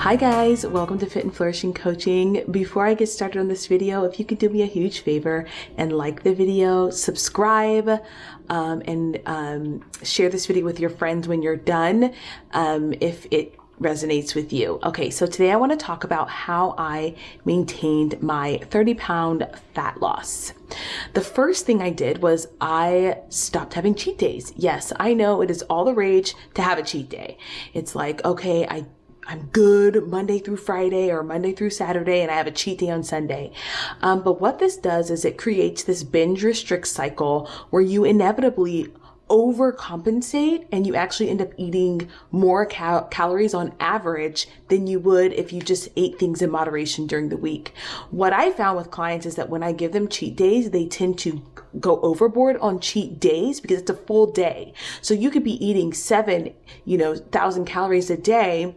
Hi guys, welcome to Fit and Flourishing Coaching. Before I get started on this video, if you could do me a huge favor and like the video, subscribe, and share this video with your friends when you're done, if it resonates with you. Okay, so today I want to talk about how I maintained my 30-pound fat loss. The first thing I did was I stopped having cheat days. Yes, I know it is all the rage to have a cheat day. It's like, okay, I'm good Monday through Friday or Monday through Saturday, and I have a cheat day on Sunday. But what this does is it creates this binge restrict cycle where you inevitably overcompensate and you actually end up eating more calories on average than you would if you just ate things in moderation during the week. What I found with clients is that when I give them cheat days, they tend to go overboard on cheat days because it's a full day. So you could be eating 7,000 calories a day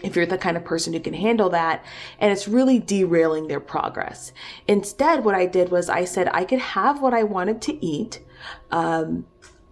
if you're the kind of person who can handle that, and it's really derailing their progress. Instead, what I did was I said I could have what I wanted to eat, but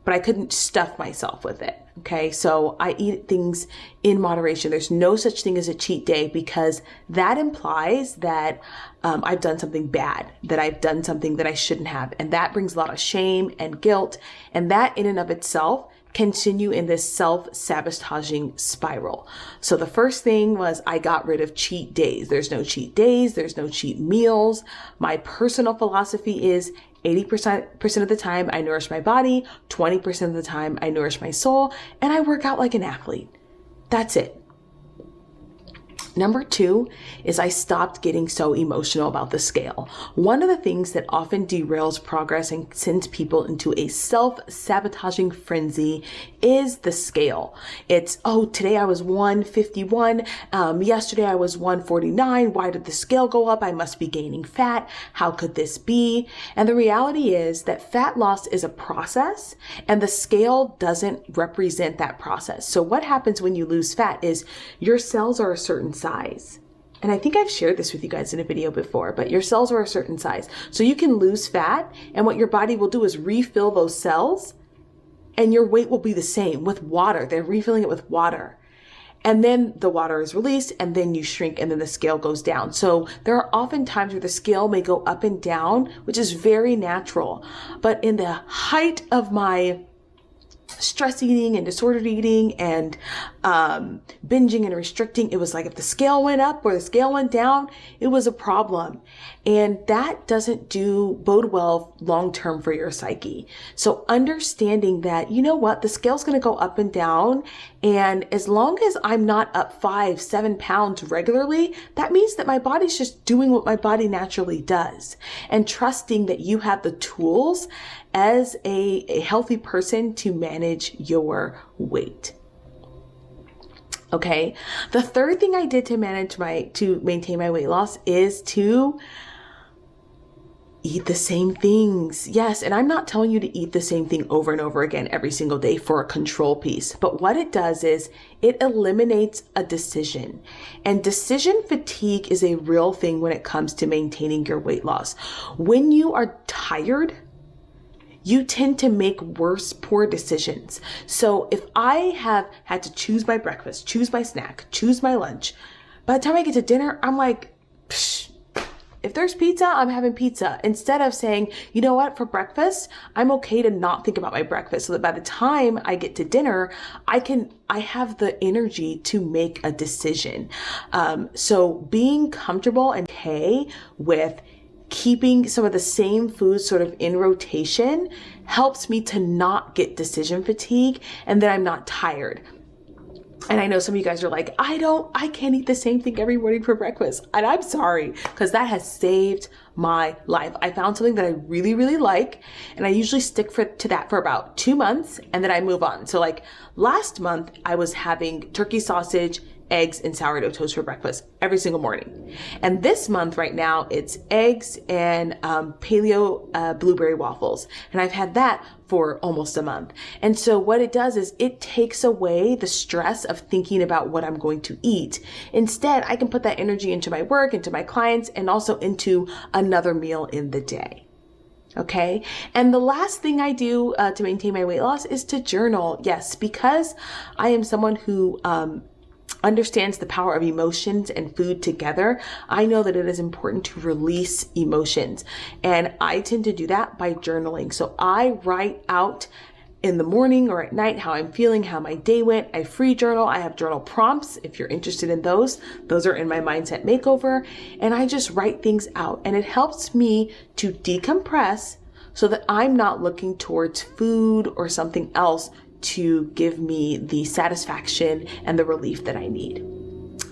I couldn't stuff myself with it. Okay, so I eat things in moderation. There's no such thing as a cheat day because that implies that I've done something bad, that I've done something that I shouldn't have. And that brings a lot of shame and guilt. And that in and of itself continue in this self-sabotaging spiral. So the first thing was I got rid of cheat days. There's no cheat days. There's no cheat meals. My personal philosophy is 80% of the time I nourish my body, 20% of the time I nourish my soul, and I work out like an athlete. That's it. Number 2 is I stopped getting so emotional about the scale. One of the things that often derails progress and sends people into a self-sabotaging frenzy is the scale. It's, oh, today I was 151. Yesterday I was 149. Why did the scale go up? I must be gaining fat. How could this be? And the reality is that fat loss is a process and the scale doesn't represent that process. So what happens when you lose fat is your cells are a certain size. And I think I've shared this with you guys in a video before, but your cells are a certain size. So you can lose fat, and what your body will do is refill those cells, and your weight will be the same with water. They're refilling it with water. And then the water is released, and then you shrink, and then the scale goes down. So there are often times where the scale may go up and down, which is very natural. But in the height of my stress eating and disordered eating and binging and restricting, it was like if the scale went up or the scale went down, it was a problem. And that doesn't bode well long-term for your psyche. So understanding that, you know what, the scale's going to go up and down. And as long as I'm not up 5-7 pounds regularly, that means that my body's just doing what my body naturally does. And trusting that you have the tools as a healthy person to manage your weight. Okay. The third thing I did to maintain my weight loss is to eat the same things. Yes. And I'm not telling you to eat the same thing over and over again every single day for a control piece. But what it does is it eliminates a decision. And decision fatigue is a real thing when it comes to maintaining your weight loss. When you are tired, you tend to make poor decisions. So if I have had to choose my breakfast, choose my snack, choose my lunch, by the time I get to dinner, I'm like, psh, if there's pizza, I'm having pizza. Instead of saying, you know what, for breakfast, I'm okay to not think about my breakfast so that by the time I get to dinner, I have the energy to make a decision. So being comfortable and okay with keeping some of the same foods sort of in rotation helps me to not get decision fatigue and that I'm not tired. And I know some of you guys are like, I can't eat the same thing every morning for breakfast. And I'm sorry, because that has saved my life. I found something that I really, really like. And I usually stick to that for about 2 months and then I move on. So like last month, I was having turkey sausage, eggs, and sourdough toast for breakfast every single morning. And this month right now, it's eggs and paleo blueberry waffles. And I've had that for almost a month. And so what it does is it takes away the stress of thinking about what I'm going to eat. Instead, I can put that energy into my work, into my clients, and also into another meal in the day. Okay. And the last thing I do to maintain my weight loss is to journal. Yes, because I am someone who understands the power of emotions and food together, I know that it is important to release emotions. And I tend to do that by journaling. So I write out in the morning or at night how I'm feeling, how my day went. I free journal. I have journal prompts if you're interested in those. Those are in my Mindset Makeover. And I just write things out. And it helps me to decompress so that I'm not looking towards food or something else to give me the satisfaction and the relief that I need.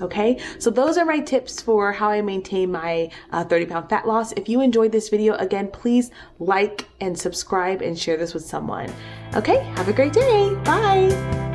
Okay, so those are my tips for how I maintain my 30-pound fat loss. If you enjoyed this video, again, please like and subscribe and share this with someone. Okay, have a great day. Bye.